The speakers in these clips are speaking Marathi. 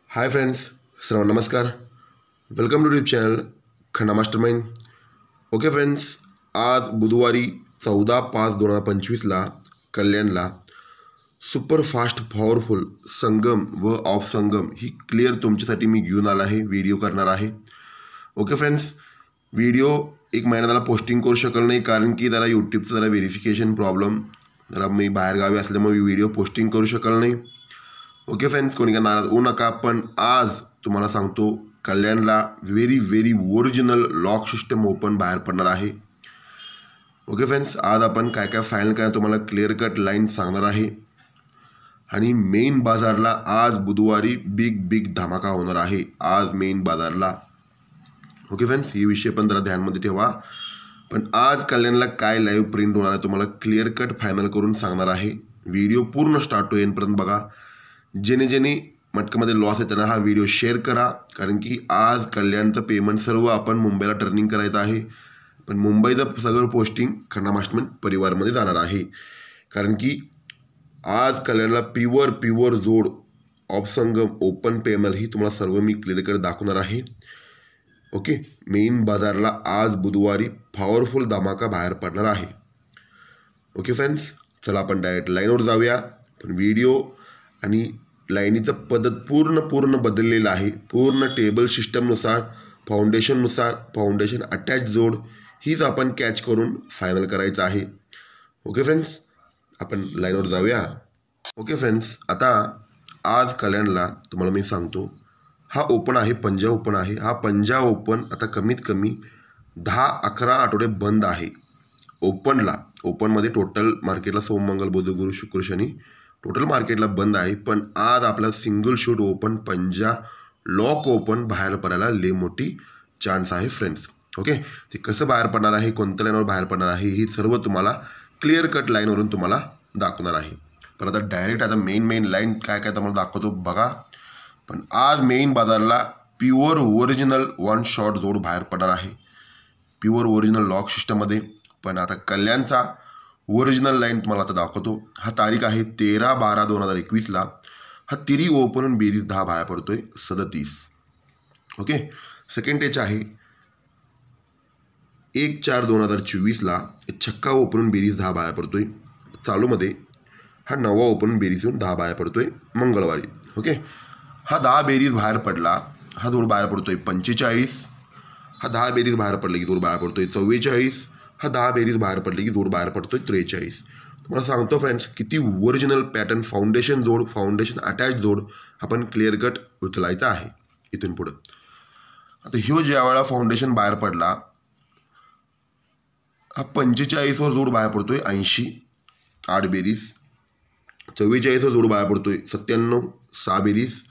हाय फ्रेंड्स, सर्वांना नमस्कार. Welcome to YouTube channel Khanna mastermind. Okay friends, आज बुधवारी 14/5/2025ला कल्याणला सुपरफास्ट पॉवरफुल संगम व ऑफ संगम ही क्लिअर तुमच्यासाठी मी घेऊन आला आहे, व्हिडिओ करणार आहे. ओके फ्रेंड्स, व्हिडिओ एक महिना त्याला पोस्टिंग करू शकल नाही, कारण की जरा यूट्यूबचं जरा व्हेरिफिकेशन प्रॉब्लेम, जरा मी बाहेरगावी असल्यामुळे व्हिडिओ पोस्टिंग करू शकल नाही. ओके फ्रेंड्स, कोणी का नाराज होऊ नका. पण आज तुम्हाला सांगतो, कल्याणला very original lock system open बाहेर पडणार आहे. ओके फ्रेंड्स, आज आपण काय काय फायनल करा तुम्हाला क्लिअर कट लाईन सांगणार आहे. आणि मेन बाजारला आज बुधवारी बिग धमाका होणार आहे आज मेन बाजारला. ओके फ्रेंड्स, ही विषय पण जरा ध्यानमध्ये ठेवा. पण आज कल्याणला काय लाईव्ह प्रिंट होणार आहे तुम्हाला क्लिअर कट फायनल करून सांगणार आहे. व्हिडिओ पूर्ण स्टार्ट होईपर्यंत बघा. जेणे मटकामध्ये लॉस आहे त्यांना हा व्हिडिओ शेअर करा, कारण की आज कल्याणचं पेमेंट सर्व आपण मुंबईला टर्निंग करायचं आहे. पण मुंबईचं सगळं पोस्टिंग खन्ना मास्टरमाइंड परिवारमध्ये जाणार आहे, कारण की आज कल्याणला प्युअर जोड ऑफ संगम ओपन पेमेंट ही तुम्हाला सर्व मी क्लिअर कर दाखवणार आहे. ओके, मेन बाजारला आज बुधवारी पॉवरफुल धमाका बाहेर पडणार आहे. ओके फ्रेंड्स, चला आपण डायरेक्ट लाईनवर जाऊया. पण व्हिडिओ आणि लाईनीचं पद्धत पूर्ण बदललेलं आहे. पूर्ण टेबल सिस्टमनुसार फाउंडेशन अटॅच जोड हीच आपण कॅच करून फायनल करायचं आहे. ओके फ्रेंड्स, आपण लाईनवर जाऊया. ओके फ्रेंड्स, आता आज कल्याणला तुम्हाला मी सांगतो, हा ओपन आहे, पंजाब ओपन आहे. हा पंजाब ओपन आता कमीत कमी 10-11 आठवडे बंद आहे. ओपनमध्ये टोटल मार्केटला सोम मंगळ बुध गुरु शुक्र शनी टोटल मार्केटला बंद आहे. पण आज आपला single shoot open Punjab lock open बाहेर पडायला लय मोठी चान्स आहे फ्रेंड्स. ओके, ते कसं बाहेर पडणार आहे, कोणत्या लाईनवर बाहेर पडणार आहे, ही सर्व तुम्हाला क्लिअर कट लाईनवरून तुम्हाला दाखवणार आहे. पण आता डायरेक्ट मेन लाईन काय तुम्हाला दाखवतो बघा. पण आज मेन बाजारला प्युअर ओरिजिनल वन शॉट जोड बाहेर पडणार आहे, प्युअर ओरिजिनल लॉक सिस्टममध्ये. पण आता कल्याणचा ओरिजिनल लाईन तुम्हाला आता दाखवतो. हा तारीख आहे 13/12/2021ला. हा तिरी ओपन बेरीज 10 बाहेर पडतोय 37. ओके, सेकंड टेच आहे 1/4/2024ला. छक्का ओपन बेरीज 10 बाहेर पडतोय चालूमध्ये. हा 9वा ओपन बेरीज येऊन 10 बाहेर पडतोय मंगळवारी. ओके, हा 10 बेरीज बाहेर पडला, हा जोड बाहेर पडतोय 45. हा 10 बेरीज बाहेर पडले की जोड बाहेर पडतोय 44. हा 10 बेरीज बाहेर पडली की जोड बाहेर पडतोय 43. तुम्हाला सांगतो फ्रेंड्स, किती ओरिजिनल पॅटर्न फाउंडेशन अटॅच जोड आपण क्लिअर कट उचलायचा आहे इथून पुढं. आता ह्यो ज्या वेळा फाउंडेशन बाहेर पडला, हा 45वर जोड बाहेर पडतोय 80, 8 बेरीज. 44वर जोड बाहेर पडतोय 97, 6 बेरीज.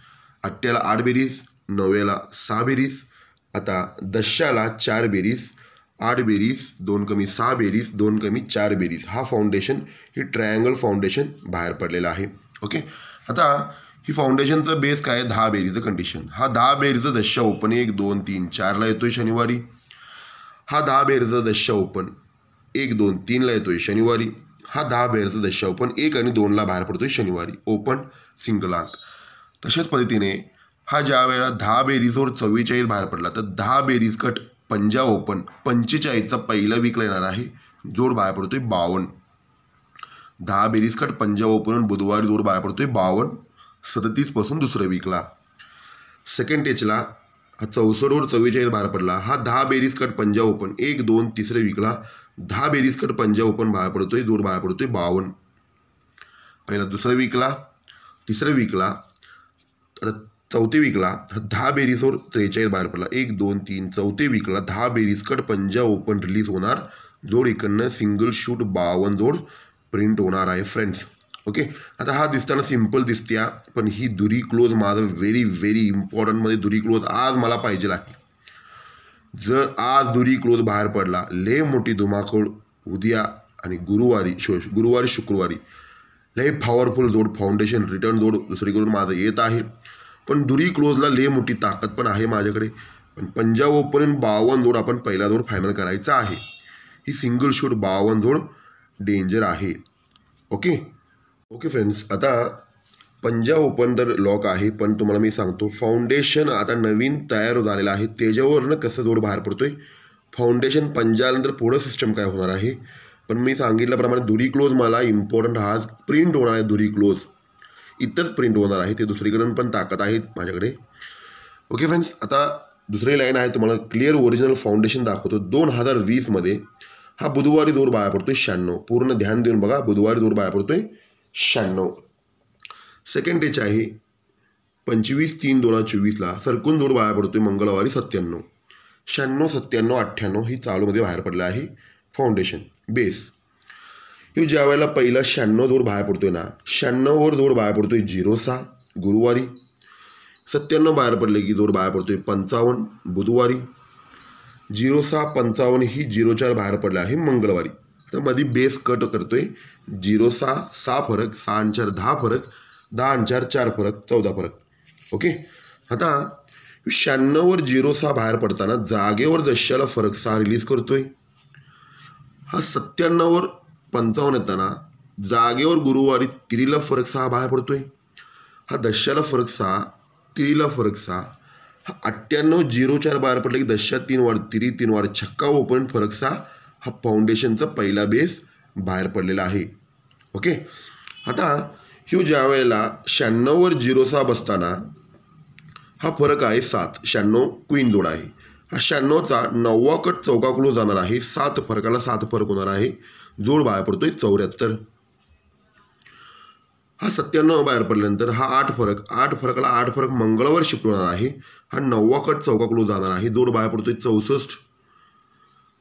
8ला 8 बेरीज, 9ला 6 बेरीज. आता 10ला 4 बेरीज, 8 बेरीज, 2 कमी 6 बेरीज, 2 कमी 4 बेरीज. हा फाउंडेशन ही ट्रायंगल फाउंडेशन बाहेर पडलेलं आहे. ओके, आता ही फाउंडेशनचं बेस काय आहे, 10 बेरीचं कंडिशन. हा 10 बेरीचं 10 ओपन 1, 2, 3, 4ला येतोय शनिवारी. हा 10 बेरीचं 10 ओपन 1, 2, 3ला येतोय शनिवारी. हा 10 बेरीचं 10 ओपन 1 आणि 2ला बाहेर पडतोय शनिवारी, ओपन सिंगल अंक. तशाच पद्धतीने हा ज्या वेळेला 10 बेरीजवर 44 बाहेर पडला, तर 10 बेरीज कट पंजाब ओपन 45चा पहिला वीकला येणार आहे, जोड बाहेर पडतोय 52. 10 बेरीज कट पंजाब ओपन बुधवारी जोड बाहेर पडतोय 52, 37 पासून दुसऱ्या वीकला. सेकंड टेचला हा 64वर 44 बाहेर पडला. हा 10 बेरीज कट पंजाब ओपन 1, 2 तिसऱ्या वीकला 10 बेरीज कट पंजाब ओपन बाहेर पडतोय, जोड बाहेर पडतोय 52 पहिला. दुसऱ्या वीकला, तिसऱ्या वीकला, आता चौथ्या वीकला 10 बेरीजवर 43 बाहेर पडला. 1, 2, 3 चौथ्या वीकला 10 बेरीज कट पंजाब ओपन रिलीज होणार, जोड इकडनं सिंगल शूट 52 जोड प्रिंट होणार आहे फ्रेंड्स. ओके, आता हा दिसताना सिम्पल दिसत्या, पण ही दुरी क्लोज माझं व्हेरी इम्पॉर्टंटमध्ये दुरी क्लोज आज मला पाहिजे आहे. जर आज दुरी क्लोज बाहेर पडला, लय मोठी धुमाकूळ उद्या आणि गुरुवारी शुक्रवारी लय पॉवरफुल जोड फाउंडेशन रिटर्न जोड दुसरीकडून माझं येत आहे. पण दुरी क्लोजला लय मोठी ताकद पण आहे माझ्याकडे. पण पंजाब ओपन 52 जोड आपण पहिला जोड फायनल करायचा आहे. ही सिंगल शूट 52 जोड डेंजर आहे. ओके फ्रेंड्स, आता पंजाब ओपन तर लॉक आहे, पण तुम्हाला मी सांगतो फाउंडेशन आता नवीन तयार झालेलं आहे, त्याच्यावरनं कसं जोड बाहेर पडतोय. फाउंडेशन पंजानंतर पुढं सिस्टम काय होणार आहे. पण मी सांगितल्याप्रमाणे दुरी क्लोज मला इम्पॉर्टंट हा प्रिंट होणार आहे. दुरी क्लोज इथंच प्रिंट होणार आहे, ते दुसरीकडून पण ताकद आहे माझ्याकडे. ओके फ्रेंड्स, आता दुसरी लाईन आहे, तुम्हाला क्लिअर ओरिजिनल फाउंडेशन दाखवतो. 2020मध्ये हा बुधवारी जोड बाहेर पडतोय 96. पूर्ण ध्यान देऊन बघा, बुधवारी जोड बाहेर पडतोय 96. सेकंड डेच आहे 25/3/2024ला सरकून जोड बाहेर पडतोय मंगळवारी 97. 96, 97, 98 ही चालूमध्ये बाहेर पडलं आहे फाउंडेशन बेस. हे ज्या वेळेला पहिला 96 जोड बाहेर पडतोय ना, 96वर जोड बाहेर पडतोय 06 गुरुवारी. 97 बाहेर पडले की जोड बाहेर पडतोय 55 बुधवारी. 06, 55 ही 04 बाहेर पडला आहे मंगळवारी. तर मध्ये बेस कट करतोय 06, 6 फरक, 6 आणि 4 10 फरक, 10 आणि 4 4 फरक, 14 फरक. ओके, आता 96वर 06 बाहेर पडताना जागेवर दशाला फरक 6 रिलीज करतोय. हा 97वर 55 येताना जागेवर गुरुवारी तिरीला फरक 6 बाहेर पडतोय. हा दशाला फरक 6, तिरीला फरक 6. हा 98 04 बाहेर पडलं की दशा 3 वाढ, तिरी 3 वाढ, छक्का ओपन फरक 6. हा फाउंडेशनचा पहिला बेस बाहेर पडलेला आहे. ओके, आता ह्यो ज्या वेळेला 96वर 06 बसताना हा फरक आहे 7. 96 क्वीन जोड आहे. हा 96चा 9वा कट चौका क्लोज जाणार आहे. 7 फरकाला 7 फरक होणार आहे. जोड बाहेर पडतोय 74. हा 97 बाहेर पडल्यानंतर हा 8 फरक, 8 फरकाला 8 फरक मंगळवार शिफ्ट होणार आहे. हा 9वा कट चौका क्लोज जाणार आहे. जोड बाहेर पडतोय 64.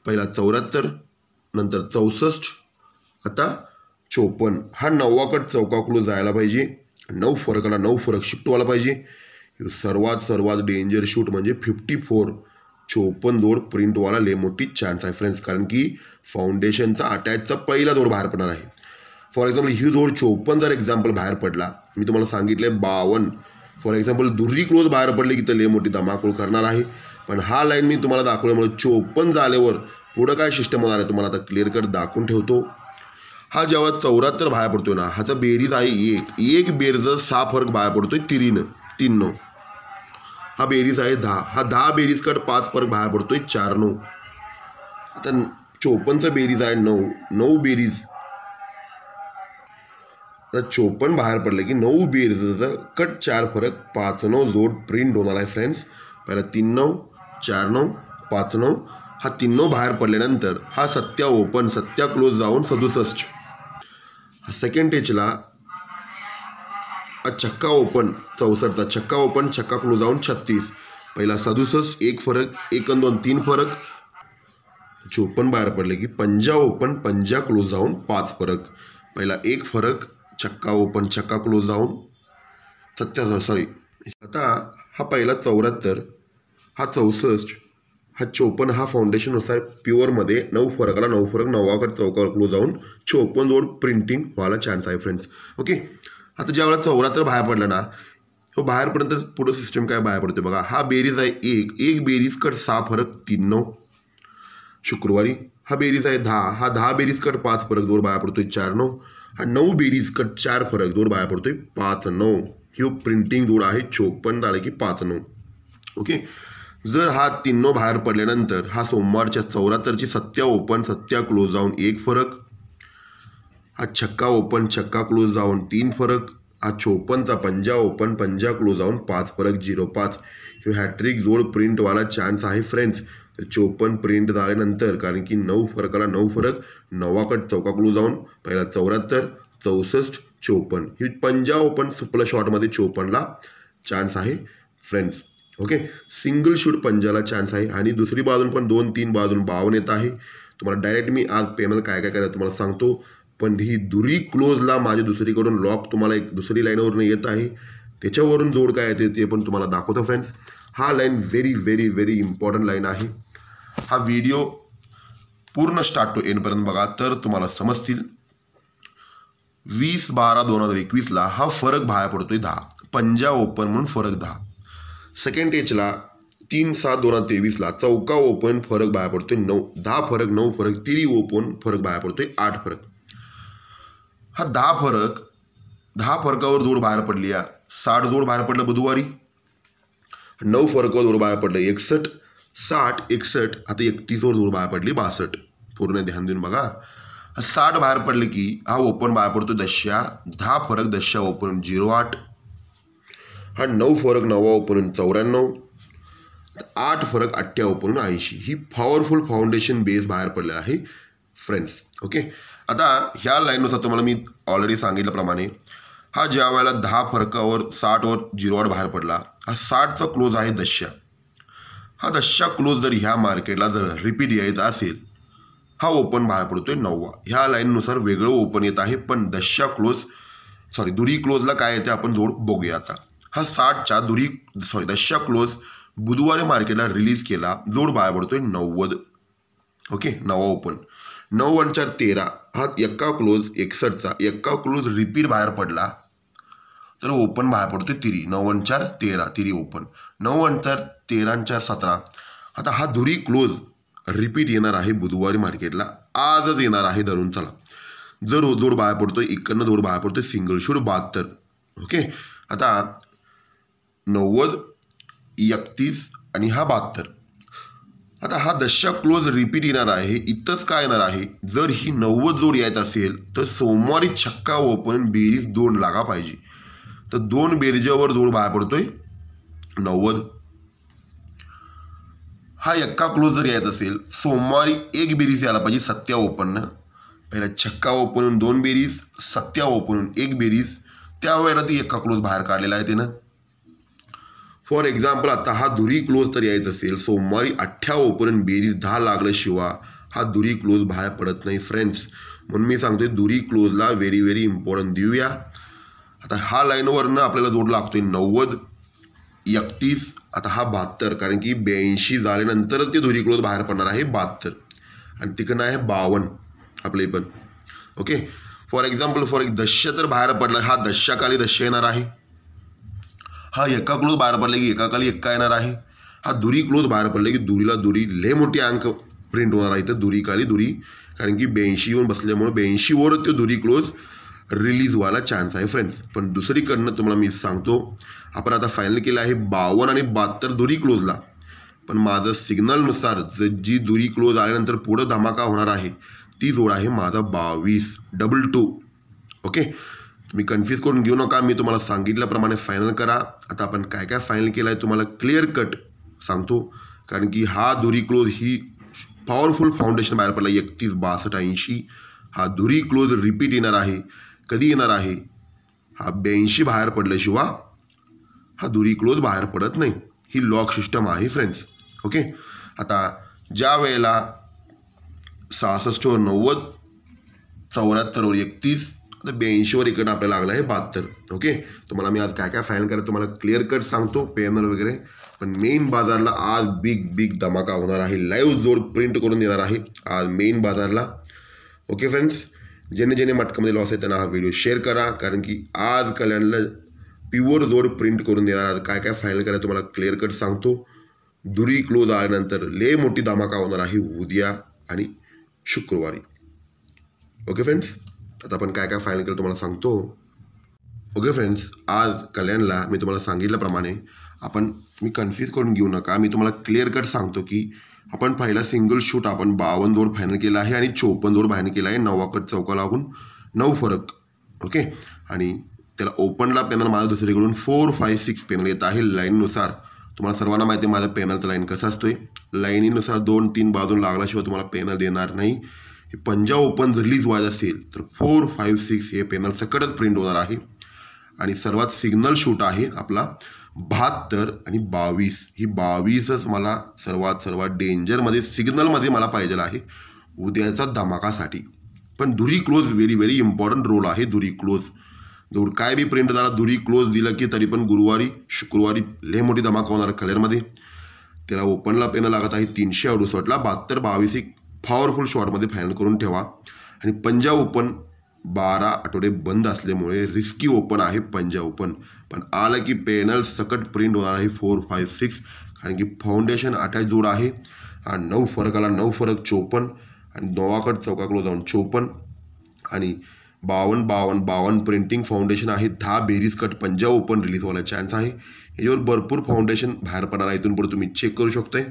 पहिला 74, नंतर 64, आता 54. हा 9वा कट चौका क्लोज जायला पाहिजे. 9 फरकाला 9 फरक शिफ्ट व्हायला पाहिजे. सर्वात डेंजर शूट म्हणजे 54 54 जोड प्रिंटवाला लय मोठी चान्स आहे फ्रेंड्स, कारण की फाउंडेशनचा अटॅचचा पहिला जोड बाहेर पडणार आहे. फॉर एक्झाम्पल ही जोड 54 जर एक्झाम्पल बाहेर पडला, मी तुम्हाला सांगितले 52 फॉर एक्झाम्पल दुर्री क्लोज बाहेर पडले की तर लय मोठी धमाकूळ करणार आहे. पण हा लाईन मी तुम्हाला दाखवल्यामुळे 54 झाल्यावर पुढं काय सिस्टम होणार आहे तुम्हाला आता क्लिअर कट दाखवून ठेवतो. हा जेव्हा 74 बाहेर पडतोय ना, ह्याचा बेरीज आहे 1 बेरीजचा 6 फरक बाहेर पडतोय 3 हा बेरीज आहे 10. हा 10 बेरीज कट 5 फरक बाहेर पडतोय 4 आता 54चा बेरीज आहे 9 बेरीज. आता 54 बाहेर पडलं की 9 बेरीजचा कट 4 फरक 5 जोड प्रिंट होणार आहे फ्रेंड्स. पहिला 3 4 5 हा 3 बाहेर पडल्यानंतर हा 7 ओपन 7 क्लोज जाऊन 67. हा सेकंड टेचला छक्का ओपन 64चा छक्का ओपन छक्का क्लोज जाऊन 36. पहिला 67 1 फरक, 1 आणि 2 3 फरक. 54 बाहेर पडले की पंजाब ओपन पंजाब क्लोज जाऊन 5 फरक. पहिला 1 फरक, छक्का ओपन छक्का क्लोज जाऊन 77. आता हा पहिला 74, हा 64, हा 54 हा फाउंडेशननुसार प्युअरमध्ये 9 फरकाला 9 फरक 9वा चौका क्लोज जाऊन 54 जोड प्रिंटिंग व्हायला चान्स आहे फ्रेंड्स. ओके, आता ज्यावेळेला 74 बाहेर पडलं ना, हो बाहेरपर्यंत पुढं सिस्टम काय बाहेर पडते बघा. हा बेरीज आहे 1 बेरीज कट 6 फरक 3 शुक्रवारी. हा बेरीज आहे 10, हा 10 बेरीज कट 5 फरक जोड बाहेर पडतोय 4 हा 9 बेरीज कट 4 फरक जोड बाहेर पडतोय 5 ह्यो प्रिंटिंग जोड आहे 54 झाले की 5 ओके, जर हा 3 बाहेर पडल्यानंतर हा सोमवारच्या 74ची 7 ओपन 7 क्लोज जाऊन 1 फरक. हा छक्का ओपन छक्का क्लोज जाऊन 3 फरक. हा 54चा पंजाब ओपन पंजाब क्लोज जाऊन 5 फरक 05. हे हॅट्रिक जोड प्रिंटवाला चान्स आहे फ्रेंड्स. तर 54 प्रिंट झाल्यानंतर कारण की 9 फरकाला 9 फरक 9वा कट चौका क्लोज जाऊन पहिला 74 64 54 ही पंजाब ओपन सुपला शॉटमध्ये 54ला चान्स आहे फ्रेंड्स. ओके, सिंगल शूट पंजाला चान्स आहे आणि दुसरी बाजून पण 2-3 बाजून 52 येत आहे. तुम्हाला डायरेक्ट मी आज पेमेंट काय करायचं तुम्हाला सांगतो. पण ही दुरी क्लोजला माझी दुसरीकडून लॉक तुम्हाला एक दुसरी लाईनवरून येत आहे, त्याच्यावरून जोड काय येते ते पण तुम्हाला दाखवतो फ्रेंड्स. हा लाईन व्हेरी इम्पॉर्टंट लाईन आहे. हा व्हिडिओ पूर्ण स्टार्ट टू एंडपर्यंत बघा तर तुम्हाला समजतील. 20/12/2021ला हा फरक बाहेर पडतोय 10 पंजाब ओपन म्हणून फरक 10. सेकंड टेचला 3/7/2023ला चौका ओपन फरक बाहेर पडतोय 9 10 फरक 9 फरक तिरी ओपन फरक बाहेर पडतोय 8 फरक. हा 10 फरक 10 फरकावर जोड बाहेर पडली या 60 जोड बाहेर पडलं बुधवारी. 9 फरकावर जोड बाहेर पडलं 61, 60, 61. आता 31 वर जोड बाहेर पडली 62. पूर्ण ध्यान देऊन बघा. 60 बाहेर पडले की हा ओपन बाहेर पडतो 10 फरक 10 ओपन 08. हा 9 फरक 9 ओपन 94. 8 फरक 8 ओपन 80. ही पॉवरफुल फाउंडेशन बेस बाहेर पडलेला आहे फ्रेंड्स. ओके. आता ह्या लाईननुसार तुम्हाला मी ऑलरेडी सांगितल्याप्रमाणे हा ज्या वेळेला 10 फरकावर 60वर 08 बाहेर पडला, हा 60चा क्लोज आहे 10. हा 10 क्लोज जर ह्या मार्केटला जर रिपीट यायचा असेल, हा ओपन बाहेर पडतोय 9. ह्या लाईननुसार वेगळं ओपन येत आहे, पण 10 क्लोज दुरी क्लोजला काय येते आपण जोड बघूया. आता हा 60च्या 10 क्लोज बुधवारी मार्केटला रिलीज केला, जोड बाहेर पडतोय 90. ओके. 9 ओपन 9 आणि 4 13. हा 1 क्लोज 61चा 1 क्लोज रिपीट बाहेर पडला तर ओपन बाहेर पडतोय 3. 9 आणि 4 13 3 ओपन. 9 आणि 4 13 आणि 4 17. आता हा दुरी क्लोज रिपीट येणार आहे बुधवारी मार्केटला, आजच येणार आहे धरून चला. जर जोड बाहेर पडतोय इकडनं जोड बाहेर पडतोय सिंगल शूट 72. ओके. आता 90 31 आणि हा 72. आता हा 10 क्लोज रिपीट येणार आहे. इथंच काय येणार आहे, जर ही 90 जोड यायचं असेल तर सोमवारी छक्का ओपन बेरीज 2 लागा पाहिजे. तर 2 बेरजेवर जोड बाहेर पडतोय 90. हा 1 क्लोज जर यायचा असेल सोमवारी 1 बेरीज यायला पाहिजे 7 ओपननं. पहिला छक्का ओपनून 2 बेरीज, 7 ओपनून 1 बेरीज, त्यावेळेला ती 1 क्लोज बाहेर काढलेला आहे त्यानं. फॉर एक्झाम्पल आता हा दुरी क्लोज तर यायचं असेल सोमवारी 8 ओपन बेरीज 10 लागल्याशिवाय हा दुरी क्लोज बाहेर पडत नाही फ्रेंड्स. म्हणून मी सांगतोय दुरी क्लोजला व्हेरी व्हेरी इम्पॉर्टंट देऊया. आता हा लाईनवरनं आपल्याला जोड लागतोय 90 31. आता हा 72, कारण की 82 झाल्यानंतरच ते दुरी क्लोज बाहेर पडणार आहे 72. आणि तिकडनं आहे 52 आपले पण. ओके. फॉर एक्झाम्पल 10 तर बाहेर पडला, हा 10 खाली 10 येणार आहे. हा 1 क्लोज बाहेर पडले की 1 खाली 1 येणार आहे. हा दुरी क्लोज बाहेर पडले की दुरीला दुरी लय मोठी अंक प्रिंट होणार आहे. तर दुरी खाली दुरी, कारण की 82 येऊन बसल्यामुळे 82 वर ते दुरी क्लोज रिलीज व्हायला चान्स आहे फ्रेंड्स. पण दुसरीकडनं तुम्हाला मी सांगतो, आपण आता फायनल केलं आहे 52 आणि 72 दुरी क्लोजला. पण माझं सिग्नलनुसार जी दुरी क्लोज आल्यानंतर पुढं धमाका होणार आहे ती जोड आहे माझा 22 22. ओके. तुम्ही कन्फ्यूज करून घेऊ नका, मी तुम्हाला सांगितल्याप्रमाणे फायनल करा. आता आपण काय काय फायनल केलं आहे तुम्हाला क्लिअर कट सांगतो, कारण की हा दुरी क्लोज ही पॉवरफुल फाउंडेशन बाहेर पडला 31 62 80. हा दुरी क्लोज रिपीट येणार आहे. कधी येणार आहे, हा 82 बाहेर पडल्याशिवाय हा दुरी क्लोज बाहेर पडत नाही. ही लॉक सिस्टम आहे फ्रेंड्स. ओके. आता ज्या वेळेला 66 वर 90, 74 वर 31, आता 82 वर इकडं आपल्याला लागलं आहे 72. ओके. तुम्हाला मी आज काय काय फायनल करायचं तुम्हाला क्लिअर कट सांगतो, पॅनल वगैरे. पण मेन बाजारला आज बिग धमाका होणार आहे. लाईव्ह जोड प्रिंट करून देणार आहे आज मेन बाजारला. Okay friends. ज्याने मटकामध्ये लॉस आहे त्यांना हा व्हिडिओ शेअर करा, कारण की आज कल्याणला प्युअर जोड प्रिंट करून देणार. आज काय काय फायनल करायचं तुम्हाला क्लिअर कट सांगतो. दुरी क्लोज आल्यानंतर लय मोठी धमाका होणार आहे उद्या आणि शुक्रवारी. Okay friends. आता आपण काय काय फायनल केलं तुम्हाला सांगतो. Okay friends. आज कल्याणला मी तुम्हाला सांगितल्याप्रमाणे मी कन्फ्यूज करून घेऊ नका, मी तुम्हाला क्लिअर कट सांगतो की आपण पहिला सिंगल शूट आपण 52 जोड फायनल केला आहे आणि 54 जोड फायनल केला आहे. 9 कट चौका लागून 9 फरक. ओके. आणि त्याला ओपनला पॅनल माझं दुसरीकडून 4 5 6 पॅनल येत आहे लाईननुसार. तुम्हाला सर्वांना माहिती आहे माझा पॅनलचा लाईन कसा असतोय. लाईनीनुसार 2-3 बाजून लागल्याशिवाय तुम्हाला पॅनल देणार नाही. हे पंजाब ओपन जर रिलीज व्हायचं असेल तर 4 5 6 हे पॅनल सकटच प्रिंट होणार आहे. आणि सर्वात सिग्नल शूट आहे आपला 72 आणि 22. ही 22च मला सर्वात डेंजरमध्ये सिग्नलमध्ये मला पाहिजे आहे उद्याचा धमाकासाठी. पण दुरी close very very important role आहे. दुरी क्लोज जोड काय बी प्रिंट झाला, दुरी क्लोज दिला की तरी पण गुरुवारी शुक्रवारी लय मोठी धमाका होणार कलरमध्ये. त्याला ओपनला पेन लागत आहे 368ला. 72 22 एक पॉवरफुल शॉटमध्ये फायनल करून ठेवा. आणि पंजाब ओपन 12 आठवडे बंद असल्यामुळे रिस्की ओपन आहे पंजाब ओपन. पण आलं की पॅनल सकट प्रिंट होणार आहे 4 5 6, कारण की फाउंडेशन 28 जोड आहे. हा 9 फरक आला, 9 फरक 54 आणि 9 चौका क्लोज जाऊन 54. आणि 52 प्रिंटिंग फाउंडेशन आहे. 10 बेरीज कट पंजाब ओपन रिलीज व्हायला चान्स आहे. याच्यावर भरपूर फाउंडेशन बाहेर पडणार आहे. इथून पुढे तुम्ही चेक करू शकताय.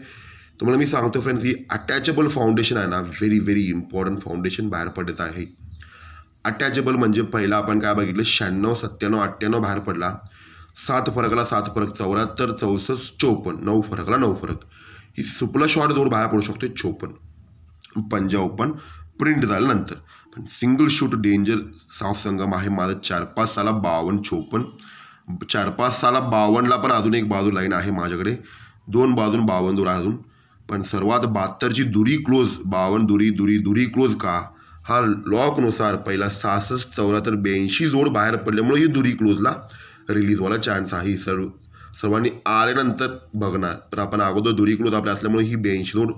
तुम्हाला मी सांगतो फ्रेंड्स, ही अटॅचेबल फाउंडेशन आहे ना, व्हेरी इम्पॉर्टंट फाउंडेशन बाहेर पडत आहे. अटॅचेबल म्हणजे पहिला आपण काय बघितलं, 96, 97, 98 बाहेर पडला. 7 फरकला 7 फरक, 74, 64, 54, 9 फरकला 9 फरक. ही सुपला शॉर्ट जोड बाहेर पडू शकते 56 पंजाब ओपन प्रिंट झाल्यानंतर. पण सिंगल शूट डेंजर साफ संगम आहे माझं 4-5 साला 52, 56. 4-5 साला 52ला पण अजून एक बाजू लाईन आहे माझ्याकडे. 2 बाजून 52 दूर आहे अजून. पण सर्वात 72ची दुरी क्लोज, 52 दुरी क्लोज का, हा लॉकनुसार पहिला 66, 74, 82 जोड बाहेर पडल्यामुळे ही दुरी क्लोजला रिलीज व्हायला चान्स आहे. सर्वांनी आल्यानंतर बघणार. तर आपण अगोदर दुरी क्लोज आपल्या असल्यामुळे ही 82 जोड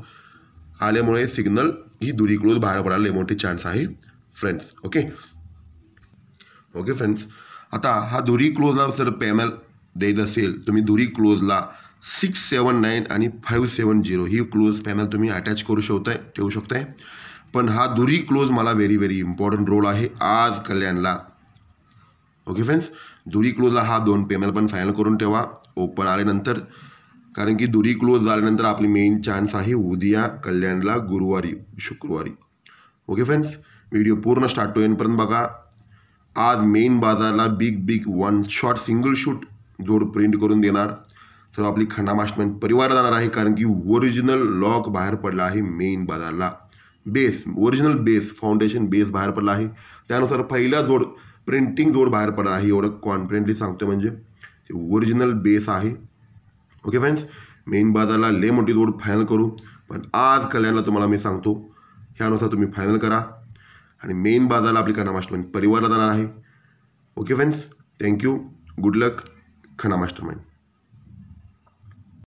आल्यामुळे सिग्नल ही दुरी क्लोज बाहेर पडायला मोठे चान्स आहे फ्रेंड्स. ओके फ्रेंड्स, आता हा दुरी क्लोजला जर पॅनल द्यायचं असेल, तुम्ही दुरी क्लोजला 679 आणि 570 ही क्लोज पॅनल तुम्ही अटॅच ठेवू शकताय. पण हा दुरी क्लोज मला व्हेरी इम्पॉर्टंट रोल आहे आज कल्याणला. ओके फ्रेंड्स, दुरी क्लोजला हा 2 पॅनल पण फायनल करून ठेवा ओपन आल्यानंतर. कारण की दुरी क्लोज झाल्यानंतर आपली मेन चान्स आहे उद्या कल्याणला, गुरुवारी, शुक्रवारी. ओके फ्रेंड्स, व्हिडिओ पूर्ण स्टार्ट टू एंडपर्यंत बघा. आज मेन बाजारला बिग 1 शॉट सिंगल शूट जोड प्रिंट करून देणार. तर आपली खन्ना मास्टरमाइंड परिवार जाणार आहे. कारण की ओरिजिनल लॉक बाहेर पडला आहे मेन बाजारला. ओरिजिनल बेस फाउंडेशन बेस बाहेर पडला आहे. त्यानुसार पहिला जोड प्रिंटिंग जोड बाहेर पडला आहे. एवढं कॉन्फिडेंटली सांगतो, म्हणजे ओरिजिनल बेस आहे. ओके फ्रेंड्स, मेन बाजारला लय मोठी जोड फायनल करू. पण आज कल्याणला तुम्हाला मी सांगतो, ह्यानुसार तुम्ही फायनल करा. आणि मेन बाजारला आपली खन्ना मास्टरमाइंड परिवारला जाणार आहे. ओके फ्रेंड्स, थँक्यू, गुड लक, खन्ना मास्टरमाइंड.